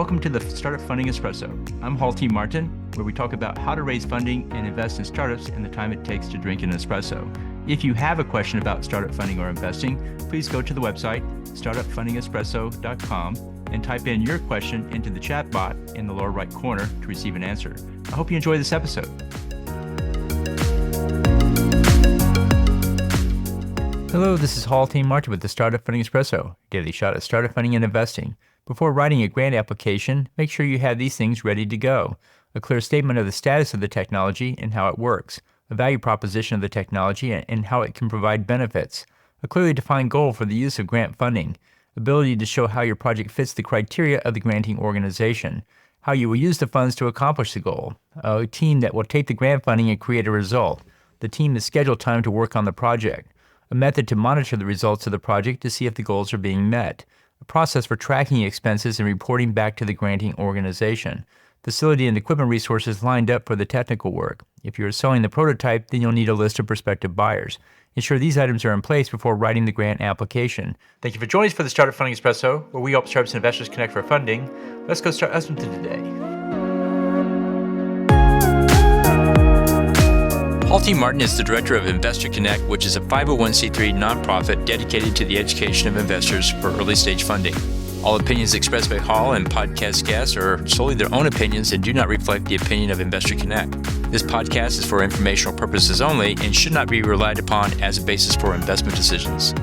Welcome to the Startup Funding Espresso. I'm Hall T. Martin, where we talk about how to raise funding and invest in startups and the time it takes to drink an espresso. If you have a question about startup funding or investing, please go to the website, startupfundingespresso.com, and type in your question into the chat bot in the lower right corner to receive an answer. I hope you enjoy this episode. Hello, this is Hall T. Martin with the Startup Funding Espresso, daily shot at startup funding and investing. Before writing a grant application, make sure you have these things ready to go. A clear statement of the status of the technology and how it works, a value proposition of the technology and how it can provide benefits, a clearly defined goal for the use of grant funding, ability to show how your project fits the criteria of the granting organization, how you will use the funds to accomplish the goal, a team that will take the grant funding and create a result, the team that scheduled time to work on the project, a method to monitor the results of the project to see if the goals are being met, a process for tracking expenses and reporting back to the granting organization, facility and equipment resources lined up for the technical work. If you're selling the prototype, then you'll need a list of prospective buyers. Ensure these items are in place before writing the grant application. Thank you for joining us for the Startup Funding Espresso, where we help startups and investors connect for funding. Let's go start us into today. Hall T. Martin is the director of Investor Connect, which is a 501c3 nonprofit dedicated to the education of investors for early stage funding. All opinions expressed by Hall and podcast guests are solely their own opinions and do not reflect the opinion of Investor Connect. This podcast is for informational purposes only and should not be relied upon as a basis for investment decisions.